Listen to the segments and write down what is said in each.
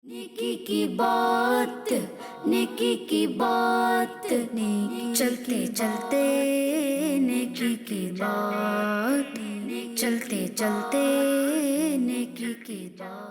नेकी की बात, नेकी की बात, नेकी चलते चलते नेकी की बात, चलते चलते नेकी की बात।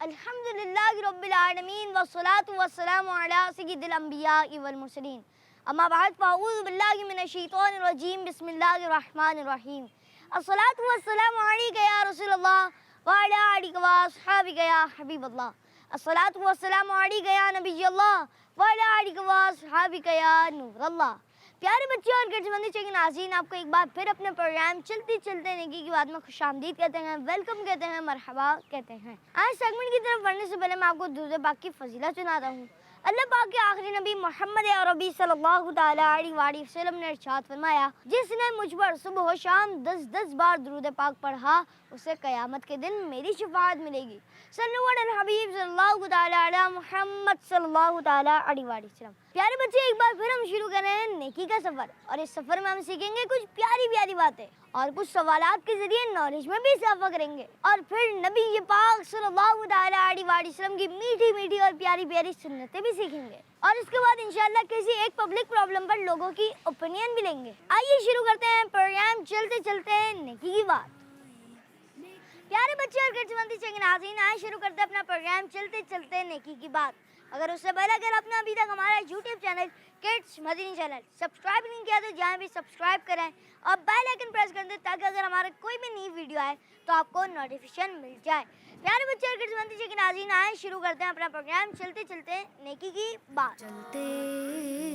अल्हम्दुलिल्लाहि रब्बिल आलमीन वस्सलातु वस्सलामु अला सय्यिदिल अंबियाइ वल मुरसलीन अम्मा बाद फ़अऊज़ु बिल्लाहि मिनश शैतानिर रजीम बिस्मिल्लाहिर रहमानिर रहीम अस्सलातु वस्सलामु अलैका या रसूलल्लाह व अला आलिका व अस्हाबिका या हबीबल्लाह अस्सलातु वस्सलामु अलैका या नबियल्लाह व अला आलिका व अस्हाबिका या नूरल्लाह। प्यारे बच्चे और गिरजबंदी चैनल नाज़रीन, आपको एक बार फिर अपने प्रोग्राम चलते चलते नेकी की बात में खुशामदीद कहते हैं, वेलकम कहते हैं, मरहबा कहते हैं। आज सेगमेंट की तरफ बढ़ने से पहले मैं आपको दुरूद पाक की फजीलत सुनाता हूँ। अल्लाह पाक के आखिरी नबी मोहम्मद अरबी सल्लल्लाहु तआला अलैहि वसल्लम ने इरशाद फरमाया, जिसने मुझ पर सुबह व शाम 10-10 बार दुरूद पाक पढ़ा उसे क़यामत के दिन मेरी शफाअत मिलेगी। सल्लल्लाहु अलैहि हबीब सल्लल्लाहु तआला अला मुहम्मद सल्लल्लाहु तआला अलैहि वसल्लम। प्यारे बच्चे, एक बार फिर हम शुरू कर रहे हैं नेकी का सफ़र, और इस सफ़र में हम सीखेंगे कुछ प्यारी प्यारी बातें और कुछ सवालात के जरिए नॉलेज में भी इजाफा करेंगे, और फिर नबी पाक सल्लल्लाहु अलैहि वसल्लम की मीठी मीठी और प्यारी प्यारी सुन्नतें भी सीखेंगे, और इसके बाद इंशाअल्लाह किसी एक पब्लिक प्रॉब्लम पर लोगों की ओपिनियन भी लेंगे। आइए शुरू करते हैं प्रोग्राम चलते चलते नेकी की बात। प्यारे बच्चे और गिरजबंदी चैनल नाज़रीन, आए शुरू करते हैं अपना प्रोग्राम चलते चलते नेकी की बात। अगर उससे पहले अगर आपने अभी तक हमारा YouTube channel kids Madani channel subscribe नहीं किया तो जहाँ भी सब्सक्राइब करें और बेल आइकन प्रेस कर दें, ताकि अगर हमारा कोई भी नई वीडियो आए तो आपको नोटिफिकेशन मिल जाए। प्यारे बच्चे और गिरजबंदी चैनल नाज़रीन, आए शुरू करते हैं अपना प्रोग्राम चलते चलते नेकी की बात। चलते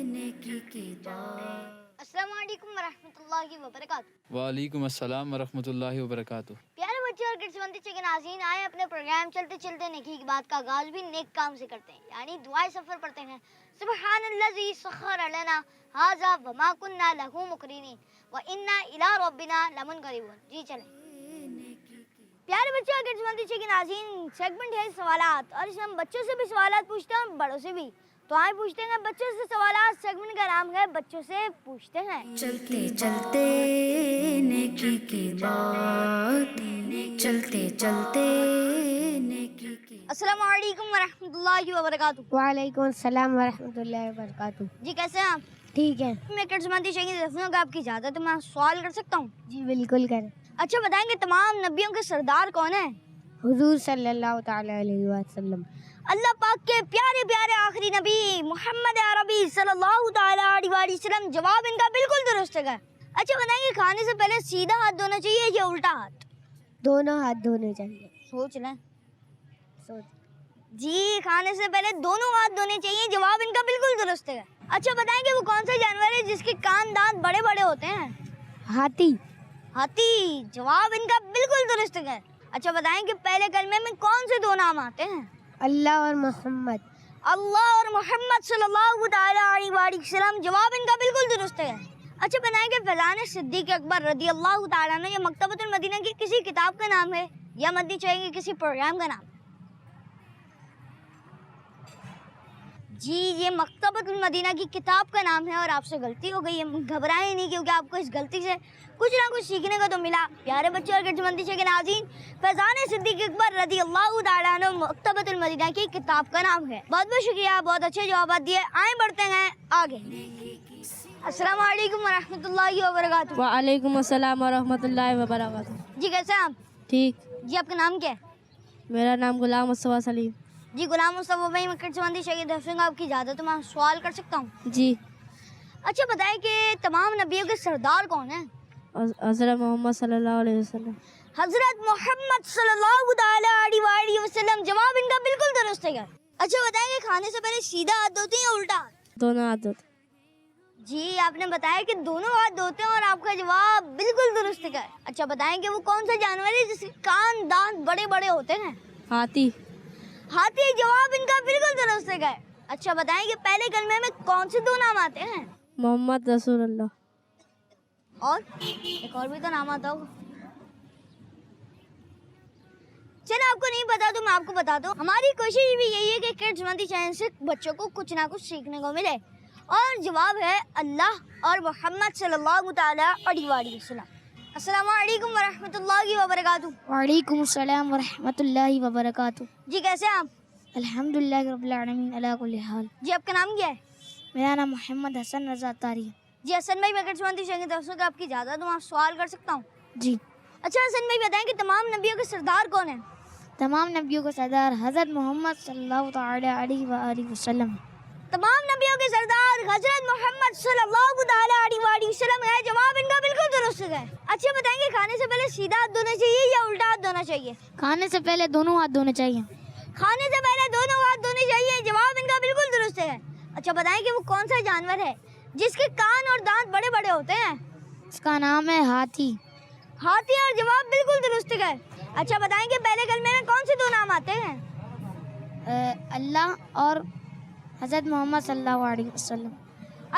नेकी की बात। अस्सलामु अलैकुम वरहमतुल्लाहि वबरकातुहू। वालेकुम अस्सलाम वरहमतुल्लाहि वबरकातुहू। प्यारे बच्चे और गिरजबंदी चैनल नाज़रीन, आए अपने प्रोग्राम चलते चलते नेकी की बात का आगाज़ भी नेक काम से करते हैं, यानी दुआए सफ़र पढ़ते हैं। सुब्हानल्लज़ी सख़्ख़र लना हाज़ा व मा कुन्ना लहू मुक़रिनीन व इन्ना इला रब्बिना लमुनक़लिबून। जी चलें। प्यारे बच्चे और गिरजबंदी चैनल नाज़रीन, सेगमेंट है सवालात, और इसमें हम बच्चों से भी सवालात पूछते हैं, बड़ों से भी। तो आए पूछते हैं बच्चों से सवालात। सेगमेंट का नाम है बच्चों से पूछते हैं। चलते चलते नेकी की बात, चलते चलते नेकी की। अस्सलामु अलैकुम वरहमतुल्लाहि वबरकातुहू। वालेकुम अस्सलाम वरहमतुल्लाहि वबरकातुहू। जी कैसे हैं आप? ठीक है मैं गिरजबंदी चैनल का आपकी इजाज़त है तो मैं सवाल कर सकता हूँ? जी बिल्कुल करें। अच्छा बताएंगे तमाम नबियों के सरदार कौन है? हुजूर सल्लल्लाहु तआला अलैहि वसल्लम। अल्लाह पाक के प्यारे प्यारे आखिरी नबी मोहम्मद अरबी सल्लल्लाहु तआला अलैहि वसल्लम। जवाब इनका बिल्कुल दुरुस्त है। अच्छा बताएंगे खाने से पहले सीधा हाथ धोना चाहिए या उल्टा हाथ? दोनों हाथ धोने चाहिए। सोच लें। सोच। जी, खाने से पहले दोनों हाथ धोने चाहिए। जवाब इनका बिल्कुल दुरुस्त है। अच्छा बताएंगे वो कौन सा जानवर है जिसके कान दांत बड़े बड़े होते हैं? हाथी। हाथी। जवाब इनका बिल्कुल दुरुस्त है। अच्छा बताएंगे पहले कलमे में कौन से दो नाम आते हैं? अल्लाह और मोहम्मद। अल्लाह और मोहम्मद सल्लल्लाहु तआला अलैहि वसल्लम। जवाब इनका बिल्कुल दुरुस्त है। अच्छा बताएंगे फैज़ान सिद्दीक़ अकबर रज़ी अल्लाह तआला अन्हु, ये मकतबतुल मदीना की किसी किताब का नाम है या मदनी चाहेंगे किसी प्रोग्राम का नाम? जी, ये मकतबतुल मदीना की किताब का नाम है, और आपसे गलती हो गई है। घबराएं नहीं, क्योंकि आपको इस गलती से कुछ ना कुछ सीखने को तो मिला। प्यारे बच्चे और गिरजबंदी चैनल नाज़रीन, फैज़ान सिद्दीक़ अकबर रज़ी अल्लाह तआला अन्हु मकतबतुल मदीना की किताब का नाम है। बहुत बहुत शुक्रिया, बहुत अच्छे जवाब दिए। आए बढ़ते हैं आगे। अस्सलामु अलैकुम वरहमतुल्लाहि वबरकातुहू। वालेकुम अस्सलाम वरहमतुल्लाहि वबरकातुहू। जी कैसे हैं आप? ठीक। जी आपका नाम क्या है? मेरा नाम गुलाम मुस्तफ़ा सलीम। जी गुलाम मुस्तफ़ा भाई, मैं गिरजबंदी चैनल आपकी इजाज़त है, मैं सवाल कर सकता हूँ? जी। अच्छा बताएं कि तमाम नबियों के सरदार कौन हैं? हज़रत मोहम्मद सल्लल्लाहु अलैहि वसल्लम। हज़रत मोहम्मद सल्लल्लाहु तआला अलैहि वसल्लम। जवाब इनका बिल्कुल दुरुस्त है। अच्छा बताएंगे खाने से पहले सीधा हाथ धोते हैं या उल्टा हाथ? दोनों हाथ धोते। जी, आपने बताया कि दोनों हाथ धोते हैं, और आपका जवाब बिल्कुल दुरुस्त है। अच्छा बताएंगे वो कौन सा जानवर है जिसके कान दांत बड़े बड़े होते हैं? हाथी। हाथी। जवाब इनका बिल्कुल दुरुस्त है। अच्छा बताएंगे पहले कलमे में कौन से दो नाम आते हैं? मोहम्मद रसूलुल्लाह। और एक और भी तो नाम आता होगा। चलो आपको नहीं पता तो मैं आपको बता दूं। हमारी कोशिश भी यही है कि किड्स मदनी चैनल से बच्चों को कुछ ना कुछ सीखने को मिले, और जवाब है अल्लाह और मोहम्मद सल्लल्लाहु तआला अलैहि वसल्लम। अस्सलामु अलैकुम वरहमतुल्लाहि वबरकातुहू। वालेकुम अस्सलाम वरहमतुल्लाहि वबरकातुह। जी कैसे हैं आप? अल्हम्दुलिल्लाह रब्बिल आलमीन अला कुल्ली हाल। जी आपका नाम क्या है? मेरा नाम मोहम्मद हसन रज़ा तारी है। जी हसन भाई, मैं करचमंदी चाहिए तरफ से आपकी इजाज़त दूँ, आप सवाल कर सकता हूँ? जी। अच्छा हसन भाई बताएं कि तमाम नबियों के सरदार कौन है? तमाम नबियों के सरदार हज़रत मोहम्मद सल्लल्लाहु तआला अलैहि व आलिहि वसल्लम। तमाम नबियों के सरदार हजरत मोहम्मद सल्लल्लाहु तआला अलैहि वसल्लम है। जवाब इनका बिल्कुल दुरुस्त है। अच्छा बताएंगे खाने से पहले सीधा हाथ धोना चाहिए या उल्टा हाथ धोना चाहिए? खाने से पहले दोनों हाथ धोने चाहिए। खाने से पहले दोनों हाथ धोने चाहिए। जवाब इनका बिल्कुल दुरुस्त है। अच्छा बताएं कि वो कौन सा जानवर है जिसके कान और दांत बड़े बड़े होते हैं? इसका नाम है हाथी। हाथी। और जवाब बिल्कुल दुरुस्त है। अच्छा बताएं कि पहले कलमे में कौन से दो नाम आते हैं? अल्लाह और हज़रत मोहम्मद सल्लल्लाहु अलैहि वसल्लम।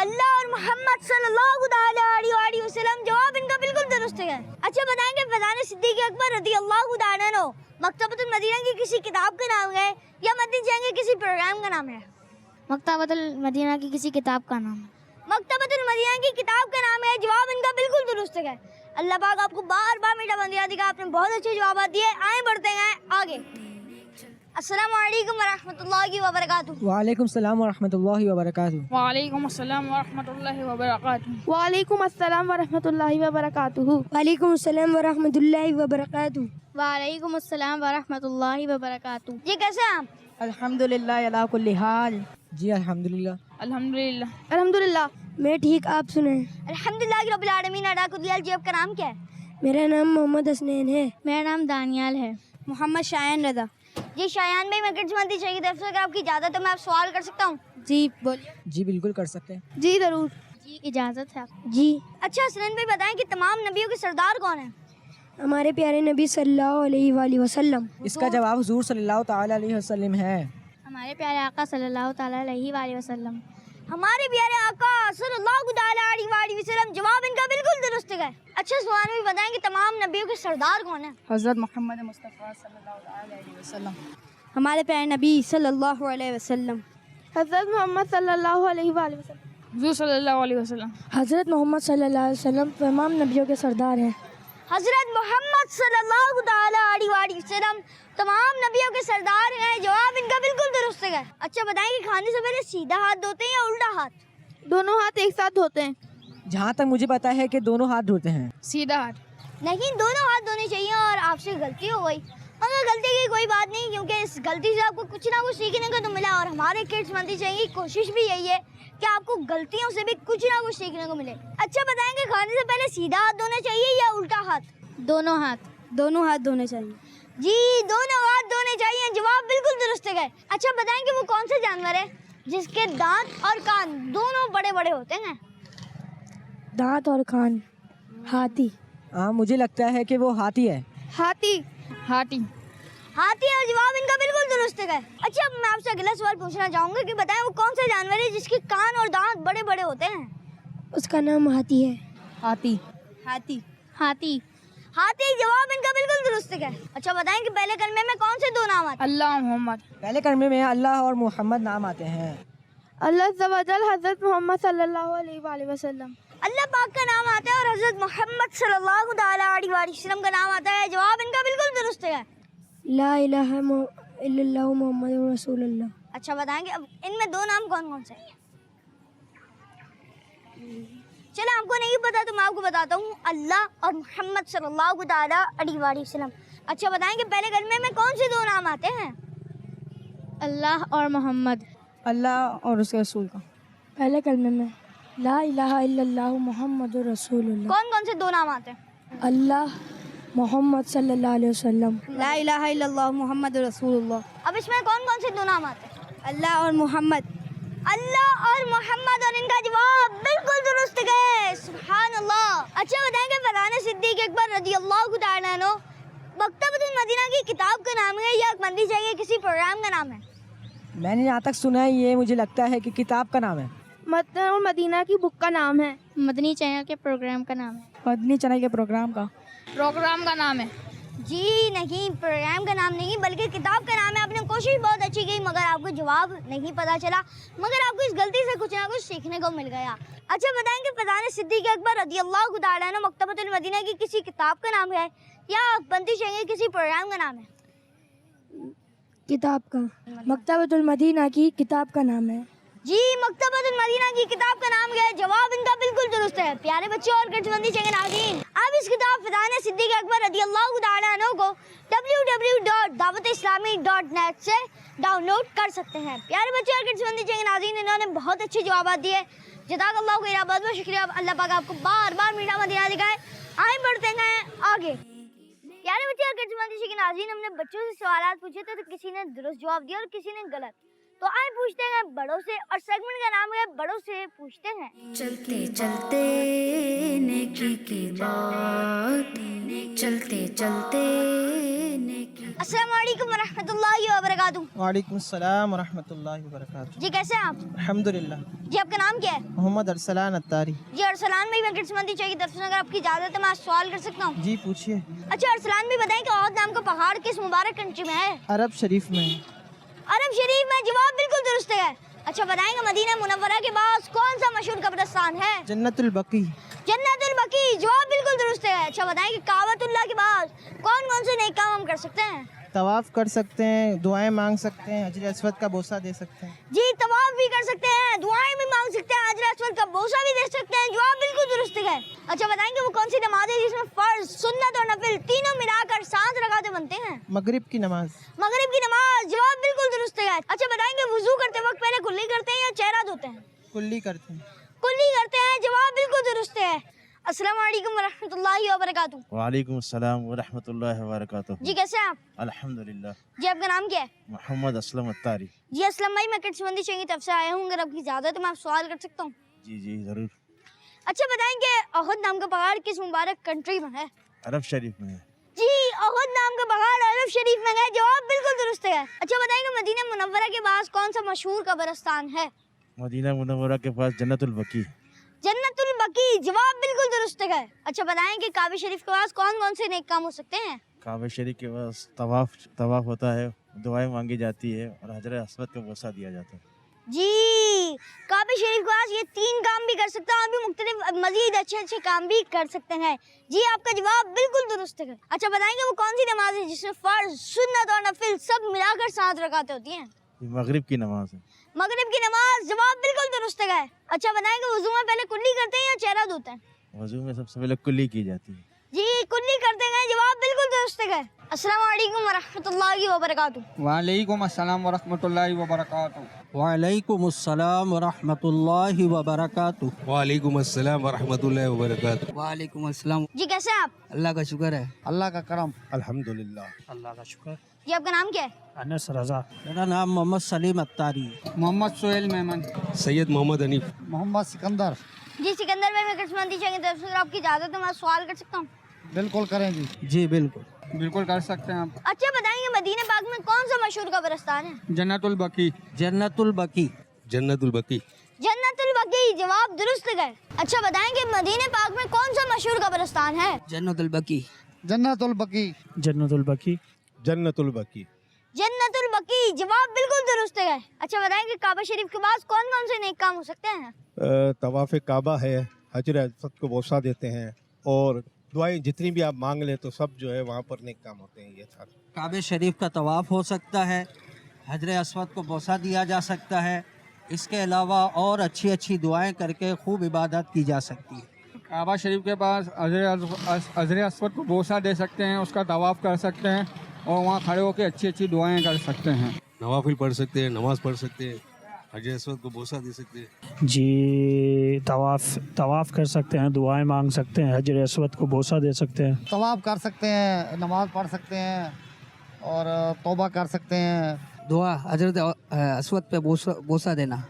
अल्लाह और मोहम्मद सल्लल्लाहु अलैहि वसल्लम। जवाब इनका बिल्कुल दुरुस्त है। अच्छा बताएंगे फैज़ान सिद्दीक़ अकबर रज़ियल्लाहु ताला अन्हु मकतबतुल मदीना की किसी किताब का नाम है या मदीना जाएंगे किसी प्रोग्राम का नाम है? मकतबतुल मदीना की किसी किताब का नाम है। मकतबतुल मदीना की किताब का नाम है। जवाब इनका बिल्कुल दुरुस्त है। अल्लाह पाक आपको बार बार मीठा बंदिया दिखा, आपने बहुत अच्छे जवाब दिए। आए बढ़ते हैं आगे। अस्सलामु अलैकुम वरहमतुल्लाहि वबरकातुहू। वालेकुम सलाम वरहमतुल्लाहि वबरकातुह। वालेकुम अस्सलाम वरहमतुल्लाहि वबरकातुहू। वालेकुम अस्सलाम वरहमतुल्लाहि वबरकातुहू। वालेकुम अस्सलाम वरहमतुल्लाहि वबरकातुहू। वालेकुम अस्सलाम वरहमतुल्लाहि वबरकातुह। जी कैसे हैं आप? अल्हम्दुलिल्लाह अला कुल्ली हाल। जी अल्हम्दुलिल्लाह। अल्हम्दुलिल्लाह। अल्हम्दुलिल्लाह। मैं ठीक, आप सुने? अल्हम्दुलिल्लाह रब्बिल आलमीन अला कुल्ली हाल। जी आपका नाम क्या है? मेरा नाम मोहम्मद हसनैन है। मेरा नाम दानियाल है। मोहम्मद शायान रज़ा। जी शायान भाई, मैं करचमंदी चाहिए तरफ से आपकी इजाज़त है, मैं आप सवाल कर सकता हूँ? जी बोलिए। जी बिल्कुल कर सकते हैं। जी ज़रूर। जी इजाज़त है। जी। अच्छा हसनैन भाई बताएं कि तमाम नबियों के सरदार कौन है? हमारे प्यारे नबी सल्लल्लाहु अलैहि वसल्लम। इसका जवाब हुजूर सल्लल्लाहु ताला अलैहि वसल्लम है। हमारे प्यारे आका सल्लल्लाहु ताला अलैहि वसल्लम। हमारे प्यारे आका सल्लल्लाहु ताला अलैहि वसल्लम। जवाब इनका बिल्कुल दुरुस्त है। अच्छा सुभान भी बताएं कि तमाम नबियों के सरदार कौन है? हज़रत मोहम्मद मुस्तफ़ा सल्लल्लाहु अलैहि वसल्लम। हमारे प्यारे नबी सल्लल्लाहु अलैहि वसल्लम। हज़रत मोहम्मद सल्लल्लाहु अलैहि वसल्लम। हुज़ूर सल्लल्लाहु अलैहि वसल्लम। हज़रत मोहम्मद सल्लल्लाहु अलैहि वसल्लम तमाम नबियों के सरदार हैं। हजरत मोहम्मद सल्लल्लाहु ताला अलैहि वसल्लम तमाम नबियों के सरदार हैं। जवाब इनका बिल्कुल दुरुस्त है। अच्छा बताएं कि खाने से पहले सीधा हाथ धोते हैं या उल्टा हाथ? दोनों हाथ एक साथ धोते हैं। जहाँ तक मुझे पता है कि दोनों हाथ धोते हैं। सीधा हाथ। नहीं, दोनों हाथ धोने चाहिए। और आपसे गलती हो गई, मगर गलती की कोई बात नहीं, क्योंकि इस गलती से आपको कुछ ना कुछ सीखने को तो मिला। और हमारे किड्स मंदी चाहिए कोशिश भी यही है कि आपको गलतियों से भी कुछ ना कुछ सीखने को मिले। अच्छा बताएंगे खाने से पहले सीधा हाथ धोना चाहिए या उल्टा हाथ? दोनों हाथ। दोनों हाथ धोने चाहिए। जी दोनों हाथ धोने चाहिए। जवाब बिल्कुल दुरुस्त है। अच्छा बताएंगे वो कौन सा जानवर है जिसके दांत और कान दोनों बड़े बड़े होते हैं? दांत और कान। हाथी। हाँ मुझे लगता है कि वो हाथी है। हाथी। हाथी। हाथी। और जवाब इनका बिल्कुल दुरुस्त है। अच्छा अब मैं आपसे अगला सवाल पूछना चाहूँगा कि बताएं वो कौन सा जानवर है जिसके कान और दांत बड़े बड़े होते हैं? उसका नाम हाथी है। हाथी। हाथी। हाथी। हाथी। जवाब इनका बिल्कुल दुरुस्त है। अच्छा बताएं कि पहले कलमे में कौन से दो नाम आते हैं? अल्लाह मोहम्मद। पहले कलमे में अल्लाह और मोहम्मद नाम आते हैं। अल्लाह ज़वजल हज़रत मोहम्मद सल्लल्लाहु अलैहि वसल्लम। अल्लाह पाक का नाम आता है और हज़रत मोहम्मद सल्लल्लाहु ताला अलैहि वसल्लम का नाम आता है। जवाब इनका बिल्कुल दुरुस्त है। ला इलाहा इल्लल्लाहु मुहम्मदुर रसूलुल्लाह। अच्छा बताएंगे अब इनमें दो नाम कौन कौन से हैं? चलो आपको नहीं पता तो मैं आपको बताता हूँ, अल्लाह और मोहम्मद सल्लल्लाहु ताला अलैहि वसल्लम। अच्छा बताएंगे पहले कलमे में कौन से दो नाम आते हैं? अल्लाह और मोहम्मद। अल्लाह और उसके रसूल का। पहले कलमे में ला इलाहा इल्लल्लाहु मुहम्मदुर रसूलुल्लाह। कौन कौन से दो नाम आते हैं? अल्लाह मोहम्मद सल्लल्लाहु अलैहि वसल्लम। ला इलाहा इल्लल्लाह मुहम्मद रसूलुल्लाह। अब इसमें कौन कौन से दो नाम आते हैं? अल्लाह और मोहम्मद। अल्लाह और मोहम्मद। और इनका जवाब बिल्कुल दुरुस्त है। सुभान अल्लाह। अच्छा बताएंगे फैज़ान सिद्दीक़ अकबर रज़ियल्लाहु ताला अन्हु मकतबतुल मदीना की किताब का नाम है या मंदी चाहिए किसी प्रोग्राम का नाम है? मैंने यहाँ तक सुना है, ये मुझे लगता है कि किताब का नाम है। मक्का और मदीना की बुक का नाम है। मदनी चैनल के प्रोग्राम का नाम है। मदनी चैनल के प्रोग्राम का। प्रोग्राम का नाम है। जी नहीं, प्रोग्राम का नाम नहीं बल्कि किताब का नाम है। आपने कोशिश बहुत अच्छी की मगर आपको जवाब नहीं पता चला, मगर आपको इस गलती से कुछ ना कुछ सीखने को मिल गया। अच्छा बताएंगे फैज़ान सिद्दीक़ अकबर रज़ियल्लाहु तआला अन्हु मकतबतुल मदीना की किसी किताब का नाम है या बंदिश है किसी प्रोग्राम का नाम है? किताब का, मकतबतुल मदीना की किताब का नाम है। जी, मकतबतुल मदीना की किताब का नाम क्या है? जवाब इनका बिल्कुल दुरुस्त है। प्यारे बच्चों और कटबंदी चंगे नाज़रीन, आप इस किताब फैज़ान सिद्दीक़ अकबर रज़ियल्लाहु तआला अन्हु को www.dawat-islami.net से डाउनलोड कर सकते हैं। प्यारे बच्चों और कटबंदी चंगे नाज़रीन, इन्होंने बहुत अच्छे जवाब दिए। जज़ाकल्लाहु खैरा, बहुत बहुत शुक्रिया। अल्लाह पाक आपको बार बार मीठा मदीना दिखाए। आए बढ़ते हैं आगे। प्यारे बच्चे और कटबंदी चंगे नाज़रीन, हमने बच्चों से सवाल पूछे थे, तो किसी ने दुरुस्त जवाब दिया और किसी ने गलत। तो आए पूछते हैं बड़ों से, और सेगमेंट का नाम है बड़ों से पूछते हैं। चलते चलते नेकी की बात, चलते चलते नेकी। अस्सलाम वालेकुम वरहमतुल्लाहि वबरकातुहू। वालेकुम अस्सलाम वरहमतुल्लाहि वबरकातुहू। जी कैसे हैं आप? अल्हम्दुलिल्लाह। जी आपका नाम क्या है? मोहम्मद अरसलान अत्तारी। जी अरसलान भाई, मैं किस्मती चाहिए तरफ से अगर आपकी इजाज़त है मैं आज सवाल कर सकता हूँ? जी पूछिए। अच्छा अरसलान भाई बताएं कि औद नाम का पहाड़ किस मुबारक कंट्री में है? अरब शरीफ में। अरब शरीफ में। जवाब बिल्कुल दुरुस्त है। अच्छा बताएंगे मदीना मुनव्वरा के पास कौन सा मशहूर कब्रिस्तान है? जन्नतुल बकी। जन्नतुल बकी। जवाब बिल्कुल दुरुस्त है। अच्छा बताएंगे काबतुल्लाह के पास कौन कौन से नेक काम हम कर सकते हैं? तवाफ कर सकते हैं, दुआएं मांग सकते हैं, हजर अस्वद का बोसा दे सकते हैं। जी तवाफ भी कर सकते हैं, दुआएं भी मांग सकते हैं, हजर अस्वद का बोसा भी दे सकते हैं। जवाब बिल्कुल दुरुस्त है। अच्छा बताएंगे वो कौन सी नमाज है जिसमें फर्ज, सुन्नत और नफिल तीनों मिलाकर 7 रकातें बनते हैं? मगरिब की नमाज। मगरिब की नमाज। जवाब बिल्कुल दुरुस्त है। अच्छा बताएंगे वुजू करते वक्त पहले कुल्ली करते हैं या चेहरा धोते हैं? कुल्ली करते हैं। कुल्ली करते हैं। जवाब बिल्कुल दुरुस्त है। अस्सलाम वालेकुम वरहमतुल्लाहि वबरकातुहू। वालेकुम अस्सलाम वरहमतुल्लाहि वबरकातुहू। जी कैसे हैं आप? अल्हम्दुलिल्लाह। जी आपका नाम क्या है? मोहम्मद असलम अत्तारी। जी असलम भाई, मैं किस्मती चाहिए तरफ से आया हूँ, अगर आपकी इजाज़त है मैं आप सवाल कर सकता हूँ? जी जी ज़रूर। अच्छा बताएंगे अहद नाम का पहाड़ किस मुबारक कंट्री में है? अरब शरीफ में है। जी अहद नाम का पहाड़ अरब शरीफ में है। जवाब बिल्कुल दुरुस्त है। अच्छा बताएंगे मदीना मुनव्वरा के पास कौन सा मशहूर कब्रिस्तान है? मदीना मुनव्वरा के पास जन्नतुल बकी। जन्नतुल बकी। जवाब बिल्कुल दुरुस्त है। अच्छा बताएं कि काबा शरीफ के पास कौन कौन से नेक काम हो सकते हैं? काबा शरीफ के पास तवाफ होता है, दुआएं मांगी जाती है और हजर अस्वद का बोसा दिया जाता है। जी काबा शरीफ के पास ये 3 काम भी कर सकते हैं और भी मुख्तलिफ मजीद अच्छे अच्छे काम भी कर सकते हैं। जी आपका जवाब बिल्कुल दुरुस्त है। अच्छा बताएंगे वो कौन सी नमाज है जिसमें फर्ज, सुन्नत और नफिल सब मिलाकर 7 रकातें होती हैं? ये मगरिब की नमाज है। मगरिब की नमाज। जवाब बिल्कुल दुरुस्त है। अच्छा बताएंगे वुजू में पहले कुल्ली करते हैं या चेहरा धोते हैं? वजू में सबसे पहले कुल्ली की जाती है। जी कुल्ली करते हैं। जवाब बिल्कुल दुरुस्त है। अस्सलाम वालेकुम वरहमतुल्लाहि वबरकातुहू। वालेकुम अस्सलाम वरहमतुल्लाहि वबरकातुहू। वालेकुम अस्सलाम वरहमतुल्लाहि वबरकातुहू। वालेकुम अस्सलाम वरहमतुल्लाहि वबरकातुहू। वालेकुम अस्सलाम। जी कैसे हैं आप? अल्लाह का शुक्र है। अल्लाह का करम। अल्हम्दुलिल्लाह। अल्लाह का शुक्र। जी आपका नाम क्या है? अनस रजा। मेरा नाम मोहम्मद सलीम अत्तारी। मोहम्मद सोहेल मेमन। सैयद मोहम्मद हनीफ। मोहम्मद सिकंदर। जी सिकंदर भाई, मैं किस्मती चाहिए तरफ से आपकी इजाज़त है मैं सवाल कर सकता हूँ? बिल्कुल करें जी। जी बिल्कुल। बिल्कुल कर सकते हैं आप। अच्छा बताएंगे मदीना पाक में कौन सा मशहूर कब्रिस्तान है? जन्नतुल बकी। जन्नतुल बकी। जन्नतुल बकी। जन्नतुल बकी। जवाब दुरुस्त है। अच्छा बताएंगे मदीना पाक में कौन सा मशहूर कब्रिस्तान है? जन्नतुल बकी। जन्नतुल बकी। जन्नतुल बकी। जन्नतुल बकी। जन्नतुल बकी। जवाब बिल्कुल दुरुस्त है। अच्छा बताएंगे काबा शरीफ के पास कौन कौन से नेक काम हो सकते हैं? तवाफ़ काबा है, हजर अस्वद को बोसा देते हैं और दुआएं जितनी भी आप मांग लें तो सब जो है वहाँ पर नेक काम होते हैं। ये था काबे शरीफ का तवाफ़ हो सकता है, हजर अस्वद को बोसा दिया जा सकता है, इसके अलावा और अच्छी अच्छी दुआएं करके खूब इबादत की जा सकती है। काबा शरीफ के पास हजर अस्वद को बोसा दे सकते हैं, उसका तवाफ़ कर सकते हैं और वहाँ खड़े होकर अच्छी अच्छी दुआएं कर सकते हैं। नवाफिल पढ़ सकते हैं, नमाज पढ़ सकते हैं, हजर अस्वद को बोसा दे सकते हैं। जी तवाफ़ कर सकते हैं, दुआएं मांग सकते हैं, हजर अस्वद को बोसा दे सकते हैं। तवाफ़ कर सकते हैं, नमाज पढ़ सकते हैं और तौबा कर सकते हैं। दुआ हजरत अस्वद पे बोसा देना।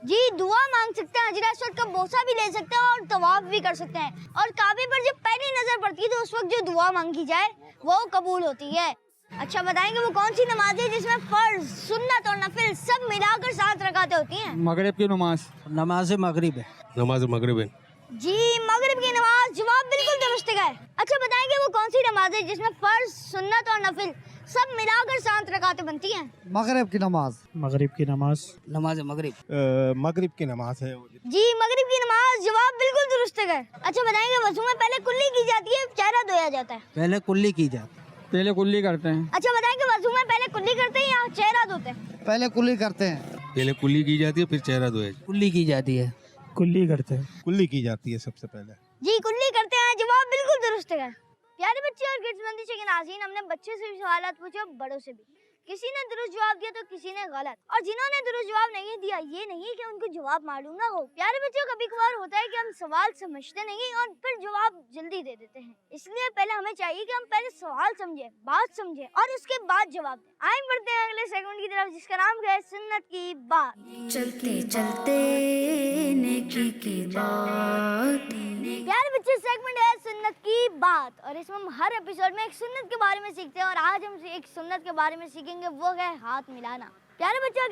जी दुआ मांग सकते हैं, हजर अस्वद का बोसा भी ले सकते हैं और तवाफ भी कर सकते हैं। और काबे पर जब पहली नजर पड़ती है तो उस वक्त जो दुआ मांगी जाए वो कबूल होती है। अच्छा बताएंगे वो कौन सी नमाज है जिसमें फर्ज, सुन्नत और नफिल सब मिलाकर 7 रकातें होती हैं? मगरिब की नमाज। नमाज मगरिब है। नमाज मगरिब है। जी मगरिब की नमाज। जवाब बिल्कुल दुरुस्त है। अच्छा बताएंगे वो कौन सी नमाज है जिसमें फर्ज, सुन्नत और नफिल सब मिलाकर 7 रकातें बनती हैं। मगरिब की नमाज। मगरिब की नमाज। नमाज मगरिब। मगरिब की नमाज है। जी मगरिब की नमाज, जवाब बिल्कुल दुरुस्त है। अच्छा बताएंगे, वजू में पहले कुल्ली की जाती है, चेहरा धोया जाता है? पहले कुल्ली की जाती है। पहले कुल्ली करते हैं। अच्छा बताएंगे, वजू में पहले कुल्ली करते हैं या चेहरा धोते हैं? पहले कुल्ली करते हैं। पहले कुल्ली की जाती है फिर चेहरा धोया। कुल्ली की जाती है। कुल्ली करते हैं। कुल्ली की जाती है सबसे पहले। जी कुल्ली करते हैं, जवाब बिल्कुल दुरुस्त है। प्यारे बच्चे और किड्स मंदी के नाज़रीन, हमने बच्चे से भी सवालात पूछे और बड़ों से भी। किसी ने दुरुस्त जवाब दिया तो किसी ने गलत, और जिन्होंने दुरुस्त जवाब नहीं दिया ये नहीं कि उनको जवाब मालूम ना हो। प्यारे बच्चों, कभी कभार होता है कि हम सवाल समझते नहीं और फिर जवाब जल्दी दे देते हैं। इसलिए पहले हमें चाहिए कि हम पहले सवाल समझे, बात समझे और उसके बाद जवाब दें। आइए बढ़ते हैं अगले सेगमेंट की तरफ, जिसका नाम है सुन्नत की बात। चलते चलते नेकी की बात। प्यारे बच्चे, सेगमेंट है सुन्नत की बात, और इसमें हम हर एपिसोड में एक सुन्नत के बारे में सीखते हैं। और आज हम एक सुन्नत के बारे में सीखेंगे, वो है हाथ मिलाना। प्यारे बच्चों,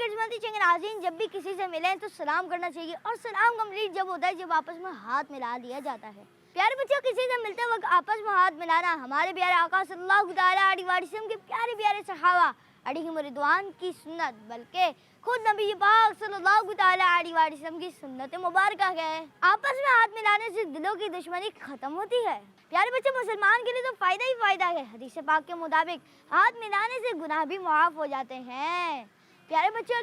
नाज़रीन, जब भी किसी से मिलें तो सलाम करना चाहिए, और सलाम कंप्लीट जब होता है जब आपस में हाथ मिला लिया जाता है। प्यारे बच्चों, किसी से मिलते वक्त आपस में हाथ मिलाना हमारे प्यारे आका सल्लल्लाहु अलैहि वसल्लम के प्यारे प्यारे सहाबा अलैहिम रिदवान की सुन्नत, बल्कि खुद नबी पाक सल्लल्लाहु अलैहि वसल्लम की सुन्नत मुबारक है। आपस में हाथ मिलाने से दिलों की दुश्मनी खत्म होती है। प्यारे बच्चे, मुसलमान के लिए तो फायदा ही फायदा है। हदीस पाक के मुताबिक हाथ मिलाने से गुनाह भी माफ हो जाते हैं। प्यारे बच्चों,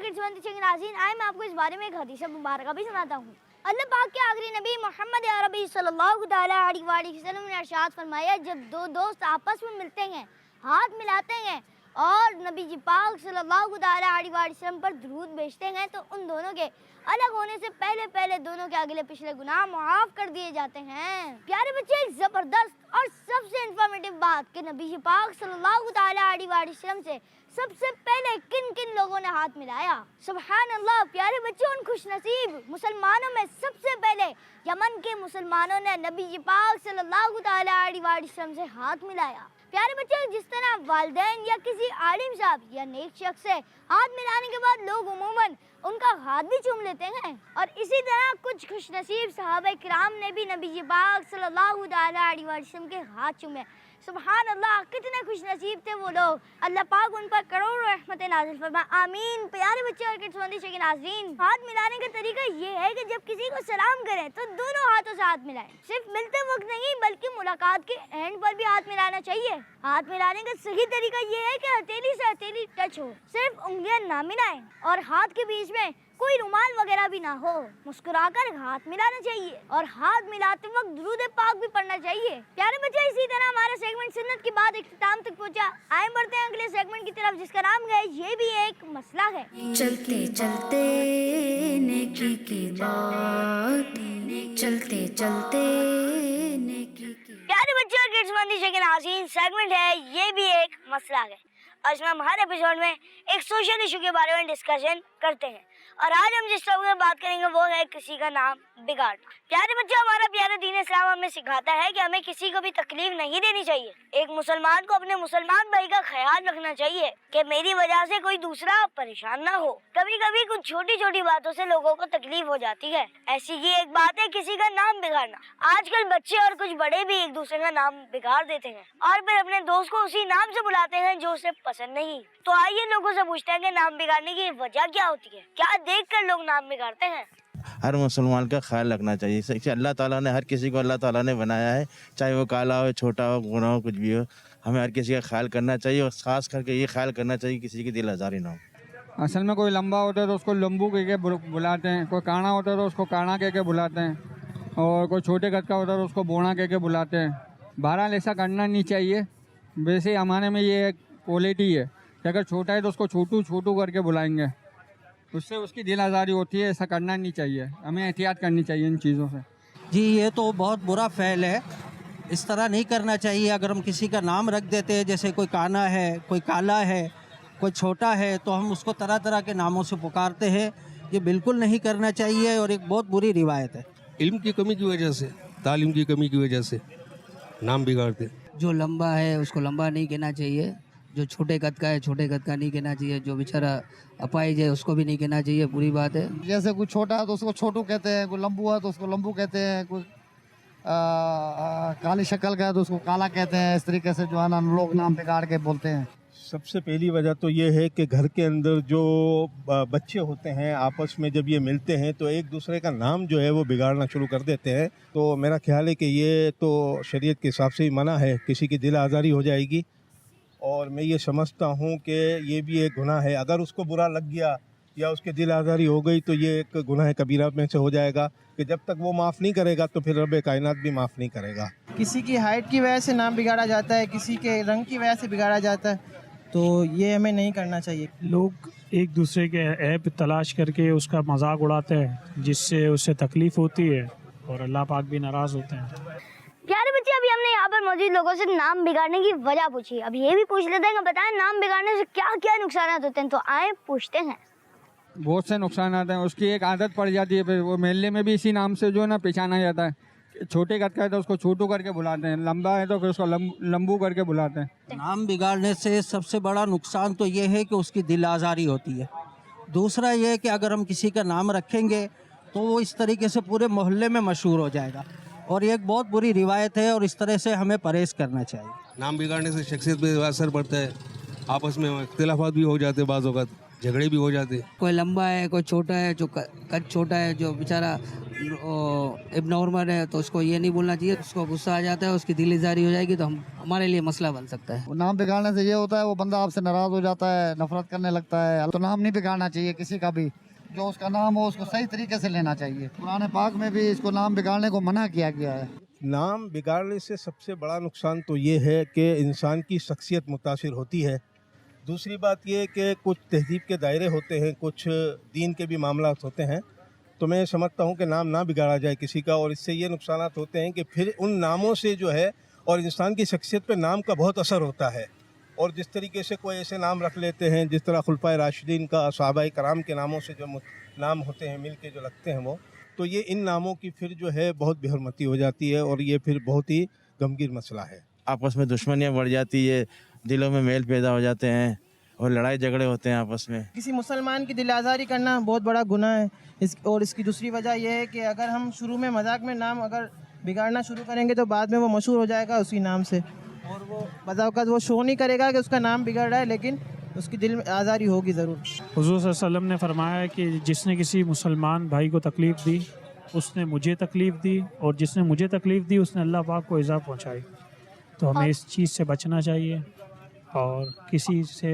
नाज़रीन, आए मैं आपको इस बारे में एक हदीस मुबारक भी सुनाता हूँ। अल्लाह पाक के आखिरी नबी मोहम्मद अरबी सल्लल्लाहु अलैहि वसल्लम ने इरशाद फरमाया, जब दो दोस्त आपस में मिलते हैं, हाथ मिलाते हैं और नबी जी पाक सल्लल्लाहु अलैहि वसल्लम पर दुरूद भेजते हैं, तो उन दोनों के अलग होने से पहले पहले दोनों के अगले पिछले गुनाह माफ कर दिए जाते हैं। प्यारे बच्चे, एक जबरदस्त और सबसे इंफॉर्मेटिव बात कि नबी जी पाक सल्लल्लाहु अलैहि वसल्लम से सबसे पहले किन किन लोगों ने हाथ मिलाया। सुभान अल्लाह। प्यारे बच्चों, उन खुशनसीब मुसलमानों में सबसे पहले यमन के मुसलमानों ने नबी जी पाक सल्लल्लाहु अलैहि वसल्लम से हाथ मिलाया। प्यारे बच्चों, जिस तरह वालिदैन या किसी आलिम साहब या नेक शख्स से हाथ मिलाने के बाद लोग उमूमन उनका हाथ भी चूम लेते हैं, और इसी तरह कुछ खुशनसीब सहाबा किराम ने भी नबी जी पाक सल्लल्लाहु अलैहि वसल्लम के हाथ चूमे। सुभान अल्लाह, कितने खुशनसीब थे वो लोग। अल्लाह पाक उन पर करोड़ों रहमतें नाज़िल फरमाए, आमीन। प्यारे बच्चे और नाज़रीन, हाथ मिलाने का तरीका ये है कि जब किसी को सलाम करें तो दोनों हाथों से हाथ मिलाएं। सिर्फ मिलते वक्त नहीं बल्कि मुलाकात के एंड पर भी हाथ मिलाना चाहिए। हाथ मिलाने का सही तरीका ये है कि हथेली से हथेली टच हो, सिर्फ उंगलियां ना मिलाएं, और हाथ के बीच में कोई रुमाल वगैरह भी ना हो। मुस्कुराकर हाथ मिलाना चाहिए और हाथ मिलाते वक्त दुरूद पाक भी पढ़ना चाहिए। प्यारे बच्चे, इसी तरह हमारा सेगमेंट सुन्नत की बात इख्तिताम तक पहुंचा। आए बढ़ते हैं अगले सेगमेंट की तरफ, जिसका नाम है ये भी एक मसला है। चलते चलते नेकी की बात। चलते चलते नेकी की। प्यारे बच्चे और नाज़रीन, सेगमेंट है ये भी एक मसला है। आज हम हर एपिसोड में एक सोशल इशू के बारे में डिस्कशन करते हैं, और आज हम जिस टॉपिक में बात करेंगे वो है किसी का नाम बिगाड़ना। प्यारे बच्चों, हमारा प्यारा दीन इस्लाम हमें सिखाता है कि हमें किसी को भी तकलीफ नहीं देनी चाहिए। एक मुसलमान को अपने मुसलमान भाई का ख्याल रखना चाहिए कि मेरी वजह से कोई दूसरा परेशान ना हो। कभी कभी कुछ छोटी छोटी बातों से लोगों को तकलीफ हो जाती है। ऐसी ही एक बात है किसी का नाम बिगाड़ना। आजकल बच्चे और कुछ बड़े भी एक दूसरे का नाम बिगाड़ देते हैं और फिर अपने दोस्त को उसी नाम से बुलाते हैं जो उसे पसंद नहीं। तो आइए लोगों से पूछते हैं कि नाम बिगाड़ने की वजह क्या होती है, क्या देखकर लोग नाम बिगाड़ते हैं। हर मुसलमान का ख्याल रखना चाहिए। अल्लाह ताला ने हर किसी को अल्लाह ताला ने बनाया है, चाहे वो काला हो, छोटा हो, गुना हो, कुछ भी हो, हमें हर किसी का ख्याल करना चाहिए, और ख़ास करके ये ख्याल करना चाहिए किसी की दिल आज़ारी ना हो। असल में कोई लंबा होता है तो उसको लंबू कह के बुलाते हैं, कोई काना होता है तो उसको काना कह के बुलाते हैं, और कोई छोटे कद का होता है तो उसको बोना कह के बुलाते हैं। बहरहाल ऐसा करना नहीं चाहिए। वैसे हमारे में ये एक क्वालिटी है कि अगर छोटा है तो उसको छोटू छोटू करके बुलाएंगे, उससे उसकी दिल आज़ारी होती है। ऐसा करना नहीं चाहिए, हमें एहतियात करनी चाहिए इन चीज़ों से। जी, ये तो बहुत बुरा फ़ैल है, इस तरह नहीं करना चाहिए। अगर हम किसी का नाम रख देते हैं, जैसे कोई काना है, कोई काला है, कोई छोटा है, तो हम उसको तरह तरह के नामों से पुकारते हैं। ये बिल्कुल नहीं करना चाहिए और एक बहुत बुरी रिवायत है। इल्म की कमी की वजह से, तालीम की कमी की वजह से नाम बिगाड़ते। जो लंबा है उसको लंबा नहीं कहना चाहिए, जो छोटे कद का है छोटे कद का नहीं कहना चाहिए, जो बेचारा अपाहिज है उसको भी नहीं कहना चाहिए। बुरी बात है। जैसे कोई छोटा है तो उसको छोटू कहते हैं, कोई लंबू है तो उसको लंबू कहते हैं, कोई काली शक्ल का है तो उसको काला कहते हैं। इस तरीके से जो है ना लोग नाम बिगाड़ के बोलते हैं। सबसे पहली वजह तो ये है कि घर के अंदर जो बच्चे होते हैं आपस में जब ये मिलते हैं तो एक दूसरे का नाम जो है वो बिगाड़ना शुरू कर देते हैं। तो मेरा ख्याल है कि ये तो शरीयत के हिसाब से ही मना है, किसी की दिल आज़ारी हो जाएगी। और मैं ये समझता हूँ कि ये भी एक गुनाह है। अगर उसको बुरा लग गया या उसके दिल आज़ारी हो गई तो ये एक गुनाह कबीरा में से हो जाएगा कि जब तक वो माफ़ नहीं करेगा तो फिर रब कायनात भी माफ़ नहीं करेगा। किसी की हाइट की वजह से नाम बिगाड़ा जाता है, किसी के रंग की वजह से बिगाड़ा जाता है, तो ये हमें नहीं करना चाहिए। लोग एक दूसरे के ऐप तलाश करके उसका मजाक उड़ाते हैं, जिससे उससे तकलीफ़ होती है और अल्लाह पाक भी नाराज़ होते हैं। प्यारे बच्चे, अभी हमने यहाँ पर मौजूद लोगों से नाम बिगाड़ने की वजह पूछी। अब ये भी पूछ लेते हैं कि बताएं नाम बिगाड़ने से क्या क्या नुकसान होते हैं। तो आए पूछते हैं। बहुत से नुकसान आते हैं। उसकी एक आदत पड़ जाती है, फिर वो मेले में भी इसी नाम से जो है ना पहचाना जाता है। छोटे कद का है तो उसको छोटू करके बुलाते हैं, लंबा है तो फिर उसको लंबू करके बुलाते हैं। नाम बिगाड़ने से सबसे बड़ा नुकसान तो ये है कि उसकी दिल आज़ारी होती है। दूसरा ये है कि अगर हम किसी का नाम रखेंगे तो वो इस तरीके से पूरे मोहल्ले में मशहूर हो जाएगा, और ये एक बहुत बुरी रिवायत है और इस तरह से हमें परहेज़ करना चाहिए। नाम बिगाड़ने से शख्सियत पे असर पड़ता है, आपस में इख्तिलाफात भी हो जाते हैं, बाज़ औक़ात झगड़े भी हो जाते हैं। कोई लंबा है, कोई छोटा है, जो कद छोटा है, जो बेचारा इब्नॉर्मल है, तो उसको ये नहीं बोलना चाहिए। उसको गुस्सा आ जाता है, उसकी दिल आज़ारी हो जाएगी तो हमारे लिए मसला बन सकता है। नाम बिगाड़ने से ये होता है वो बंदा आपसे नाराज़ हो जाता है, नफरत करने लगता है। तो नाम नहीं बिगाड़ना चाहिए किसी का भी। जो उसका नाम हो उसको सही तरीके से लेना चाहिए। कुरान पाक में भी इसको नाम बिगाड़ने को मना किया गया है। नाम बिगाड़ने से सबसे बड़ा नुकसान तो ये है कि इंसान की शख्सियत मुतासिर होती है। दूसरी बात ये कि कुछ तहजीब के दायरे होते हैं, कुछ दीन के भी मामला होते हैं। तो मैं समझता हूँ कि नाम ना बिगाड़ा जाए किसी का, और इससे ये नुकसान होते हैं कि फिर उन नामों से जो है और इंसान की शख्सियत पे नाम का बहुत असर होता है। और जिस तरीके से कोई ऐसे नाम रख लेते हैं जिस तरह खुलफाए राशिदीन का सहाबाए कराम के नामों से जो नाम होते हैं मिल के जो लगते हैं वो, तो ये इन नामों की फिर जो है बहुत बेहरमती हो जाती है और ये फिर बहुत ही गंभीर मसला है। आपस में दुश्मनियाँ बढ़ जाती है, दिलों में मेल पैदा हो जाते हैं और लड़ाई झगड़े होते हैं आपस में। किसी मुसलमान की दिल आज़ारी करना बहुत बड़ा गुनाह है। और इसकी दूसरी वजह यह है कि अगर हम शुरू में मजाक में नाम अगर बिगाड़ना शुरू करेंगे तो बाद में वो मशहूर हो जाएगा उसी नाम से, और वो बज़ावक़ात वो शो नहीं करेगा कि उसका नाम बिगड़ रहा है, लेकिन उसकी दिल में आज़ारी होगी ज़रूर। हुज़ूर सल्लल्लाहु अलैहि वसल्लम ने फरमाया कि जिसने किसी मुसलमान भाई को तकलीफ़ दी उसने मुझे तकलीफ़ दी, और जिसने मुझे तकलीफ़ दी उसने अल्लाह पाक को इज़ा पहुँचाई। तो हमें इस चीज़ से बचना चाहिए और किसी से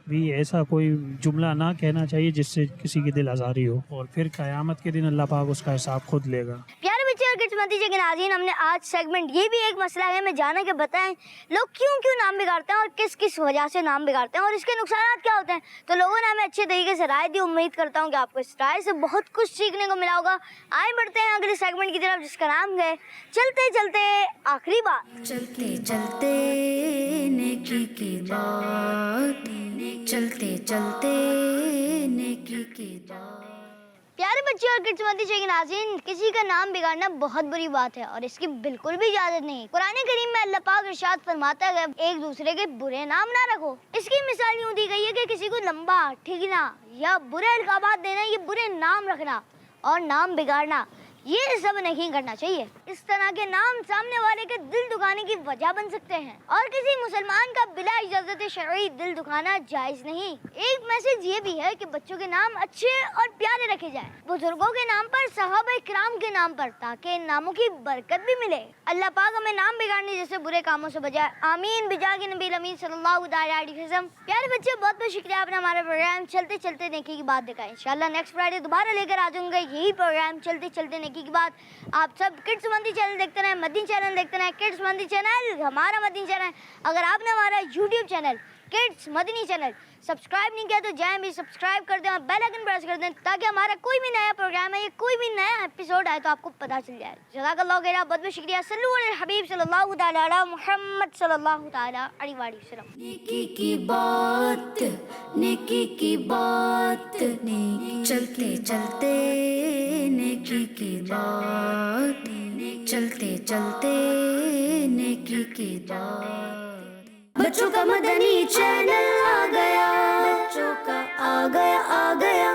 भी ऐसा कोई जुमला ना कहना चाहिए जिससे किसी की दिल आज़ारी हो, और फिर क़यामत के दिन अल्लाह पाक उसका हिसाब खुद लेगा। प्यारे बच्चे और किस्मती के नाज़रीन, हमने आज सेगमेंट ये भी एक मसला है हमें जाना के बताएं लोग क्यों क्यों नाम बिगाड़ते हैं और किस किस वजह से नाम बिगाड़ते हैं और इसके नुकसान क्या होते हैं। तो लोगों ने हमें अच्छे तरीके से राय दी। उम्मीद करता हूँ कि आपको इस राय से बहुत कुछ सीखने को मिला होगा। आए बढ़ते हैं अगले सेगमेंट की तरफ जिसका नाम है चलते चलते आखिरी बात। चलते चलते नेकी की बात, चलते चलते नेकी की बात। प्यारे बच्चे और किस्मती के नाज़रीन, किसी का नाम बिगाड़ना बहुत बुरी बात है और इसकी बिल्कुल भी इजाज़त नहीं। कुरान करीम में अल्लाह पाक इरशाद फरमाता है एक दूसरे के बुरे नाम ना रखो। इसकी मिसाल यूँ दी गई है कि किसी को लंबा, ठिगना या बुरे अलकाबात देना, ये बुरे नाम रखना और नाम बिगाड़ना, ये सब नहीं करना चाहिए। इस तरह के नाम सामने वाले के दिल दुखाने की वजह बन सकते हैं और किसी मुसलमान का बिला इजाजत शरई दिल दुखाना जायज नहीं। एक मैसेज ये भी है कि बच्चों के नाम अच्छे और प्यारे रखे जाएं, बुजुर्गों के नाम पर, सहाबा किराम के नाम पर, ताकि इन नामों की बरकत भी मिले। अल्लाह पाक हमें नाम बिगाड़ने जैसे बुरे कामों से बचाए। आमीन बिजाके नबी अमीन सल्लल्लाहु अलैहि वसल्लम। प्यारे बच्चे, बहुत बहुत शुक्रिया आपने हमारा प्रोग्राम चलते चलते नेकी की बात दिखाई। इंशाल्लाह नेक्स्ट फ्राइडे दोबारा लेकर आ जाऊंगा यही प्रोग्राम चलते चलते की बात। आप सब किड्स मंदी चैनल देखते रहें, मदीन चैनल देखते रहें, किड्स मंदी चैनल हमारा मदीन चैनल। अगर आपने हमारा YouTube channel kids Madani channel subscribe नहीं किया तो जाएं भी सब्सक्राइब कर दें और बेल आइकन प्रेस कर दें ताकि हमारा कोई भी नया प्रोग्राम है या कोई भी नया एपिसोड आए तो आपको पता चल जाए। जज़ाकल्लाहु खैरा, बहुत बहुत शुक्रिया। सल्लल्लाहु अलैहि हबीब सल्लल्लाहु तआला अला मुहम्मद सल्लल्लाहु तआला अलैहि वसल्लम। नेकी की बात, नेकी की बात, चलते चलते नेकी की बात, चलते चलते नेकी की बात। बच्चों का मदनी चैनल आ गया, बच्चों का आ गया